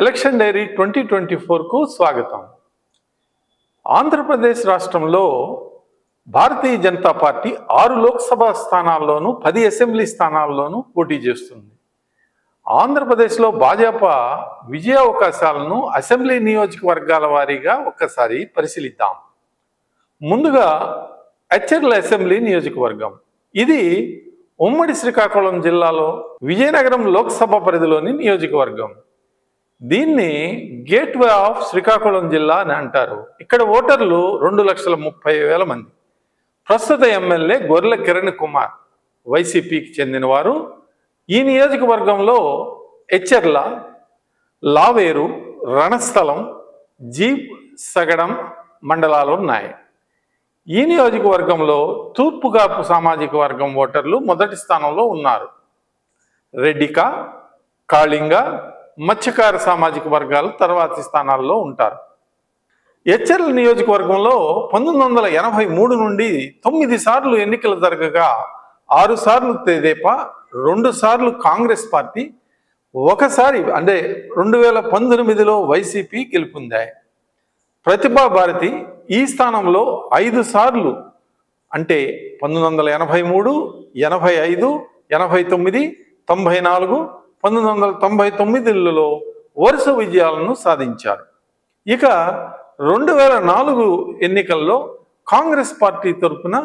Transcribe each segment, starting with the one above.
Election dairy 2024కు స్వాగతం. ఆంధ్రప్రదేశ్ రాష్ట్రంలో Bharatiya Janata party 6 Lok Sabha స్థానాల్లోనూ 10 assembly స్థానాల్లోనూ పోటీ చేస్తుంది. ఆంధ్రప్రదేశ్లో భాజపా విజయ అవకాశాలను అసెంబ్లీ నియోజకవర్గాల వారీగా ఒక్కసారి పరిశీలిద్దాం. ముందుగా ఎచ్చెర్ల అసెంబ్లీ నియోజకవర్గం. ఇది ఉమ్మడి శ్రీకాకుళం జిల్లాలో విజయనగరం లోక్సభ పరిధిలోని నియోజకవర్గం. దీన్ని గేట్వే ఆఫ్ శ్రీకాకుళం జిల్లా అని అంటారు. ఇక్కడ ఓటర్లు 2,30,000 మంది. ప్రస్తుత ఎమ్మెల్యే గొర్రెల కిరణ్ కుమార్ వైసీపీకి చెందినవారు. ఈ నియోజకవర్గంలో ఎచ్చెర్ల, లావేరు, రణస్థలం, సగడం మండలాలు ఉన్నాయి. ఈ నియోజకవర్గంలో తూర్పుకాపు సామాజిక వర్గం ఓటర్లు మొదటి స్థానంలో ఉన్నారు. రెడ్డిక, కాళింగ, మత్స్యకార సామాజిక వర్గాలు తర్వాతి స్థానాల్లో ఉంటారు. ఎచ్చెర్ల నియోజకవర్గంలో 1983 నుండి 9 సార్లు ఎన్నికలు జరగగా 6 సార్లు తెదేపా, 2 సార్లు కాంగ్రెస్ పార్టీ, ఒకసారి అంటే 2019లో వైసీపీ గెలుపొందాయి. ప్రతిభా భారతి ఈ స్థానంలో 5 సార్లు అంటే 1983, 85, 89, 94, 1999లలో వరుస విజయాలను సాధించారు. ఇక 2004 ఎన్నికల్లో కాంగ్రెస్ పార్టీ తరఫున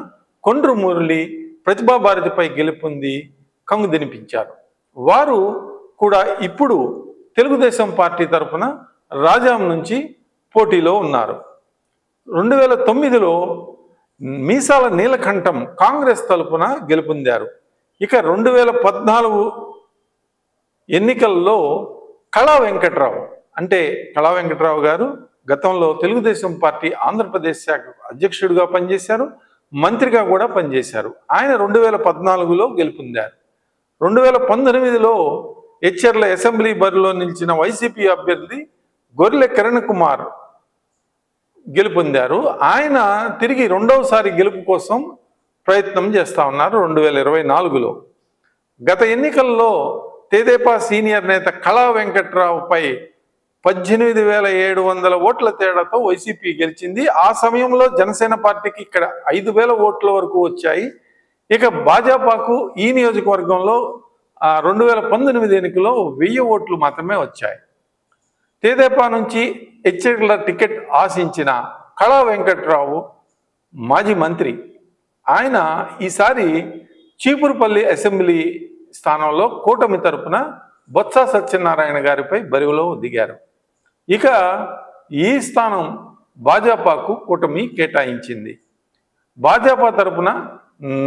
కొండ్రు మురళి ప్రతిభా భారతిపై గెలుపొంది కంగుదినిపించారు. వారు కూడా ఇప్పుడు తెలుగుదేశం పార్టీ తరఫున రాజాం నుంచి పోటీలో ఉన్నారు. 2009లో మీసాల నీలకంఠం కాంగ్రెస్ తరఫున గెలుపొందారు. ఇక 2014 ఎన్నికల్లో కళా వెంకట్రావు అంటే కళా వెంకట్రావు గారు గతంలో తెలుగుదేశం పార్టీ ఆంధ్రప్రదేశ్ శాఖ అధ్యక్షుడిగా పనిచేశారు, మంత్రిగా కూడా పనిచేశారు. ఆయన 2014లో గెలుపొందారు. 2019లో ఎచ్చెర్ల అసెంబ్లీ బరిలో నిలిచిన వైసీపీ అభ్యర్థి గొర్రెల కిరణ్ కుమార్ గెలుపొందారు. ఆయన తిరిగి రెండవసారి గెలుపు కోసం ప్రయత్నం చేస్తూ ఉన్నారు 2024లో. గత ఎన్నికల్లో తెదేపా సీనియర్ నేత కళా వెంకట్రావుపై 18,700 ఓట్ల తేడాతో వైసీపీ గెలిచింది. ఆ సమయంలో జనసేన పార్టీకి ఇక్కడ 5,000 ఓట్ల వరకు వచ్చాయి. ఇక భాజపాకు ఈ నియోజకవర్గంలో 2019 ఎన్నికలో 1000 ఓట్లు మాత్రమే వచ్చాయి. తెదేపా నుంచి ఎచ్చెర్ల టికెట్ ఆశించిన కళా వెంకట్రావు మాజీ మంత్రి. ఆయన ఈసారి చీపురుపల్లి అసెంబ్లీ స్థానంలో కూటమి తరపున బొత్స సత్యనారాయణ గారిపై బరిలో దిగారు. ఇక ఈ స్థానం భాజపాకు కూటమి కేటాయించింది. భాజపా తరపున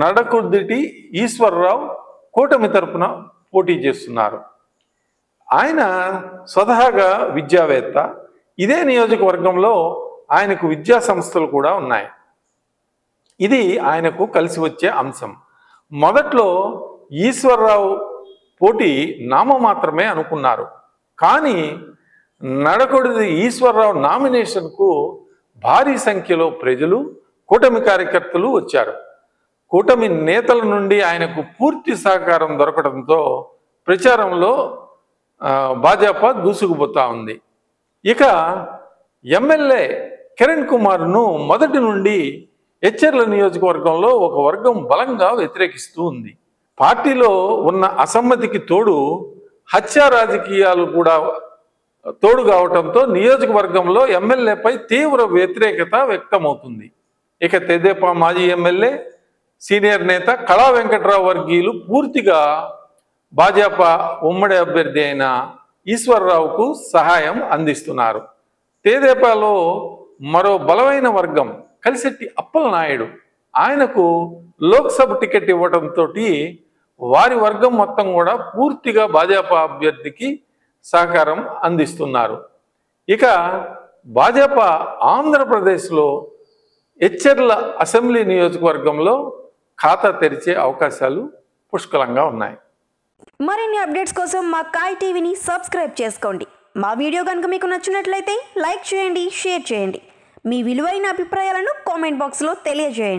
నడకుర్దిటి ఈశ్వరరావు కూటమి తరపున పోటీ చేస్తున్నారు. ఆయన స్వతహాగా విద్యావేత్త. ఇదే నియోజకవర్గంలో ఆయనకు విద్యా సంస్థలు కూడా ఉన్నాయి. ఇది ఆయనకు కలిసి వచ్చే అంశం. మొదట్లో ఈశ్వరరావు పోటీ నామమాత్రమే అనుకున్నారు. కానీ నడకొడిది ఈశ్వరరావు నామినేషన్కు భారీ సంఖ్యలో ప్రజలు, కూటమి కార్యకర్తలు వచ్చారు. కూటమి నేతల నుండి ఆయనకు పూర్తి సహకారం దొరకడంతో ప్రచారంలో భాజపా దూసుకుపోతా ఉంది. ఇక ఎమ్మెల్యే కిరణ్ కుమార్ను మొదటి నుండి ఎచ్చెర్ల నియోజకవర్గంలో ఒక వర్గం బలంగా వ్యతిరేకిస్తూ ఉంది. పార్టీలో ఉన్న అసమ్మతికి తోడు హత్యా రాజకీయాలు కూడా తోడు కావడంతో నియోజకవర్గంలో ఎమ్మెల్యేపై తీవ్ర వ్యతిరేకత వ్యక్తమవుతుంది. ఇక తెదేపా మాజీ ఎమ్మెల్యే సీనియర్ నేత కళా వెంకట్రావు వర్గీయులు పూర్తిగా భాజపా ఉమ్మడి అభ్యర్థి అయిన ఈశ్వరరావుకు సహాయం అందిస్తున్నారు. తెదేపాలో మరో బలమైన వర్గం కలిసెట్టి అప్పలనాయుడు. ఆయనకు లోక్సభ టికెట్ ఇవ్వడంతో వారి వర్గం మొత్తం కూడా పూర్తిగా భాజపా అభ్యర్థికి సహకారం అందిస్తున్నారు. ఇక భాజపా ఆంధ్రప్రదేశ్లో ఎచ్చెర్ల అసెంబ్లీ నియోజకవర్గంలో ఖాతా తెరిచే అవకాశాలు పుష్కలంగా ఉన్నాయి. మరిన్ని అప్డేట్స్ కోసం మా కాయ్ టీవీని సబ్స్క్రైబ్ చేసుకోండి. మా వీడియో కనుక మీకు నచ్చినట్లయితే లైక్ చేయండి, షేర్ చేయండి. మీ విలువైన అభిప్రాయాలను కామెంట్ బాక్స్లో తెలియజేయండి.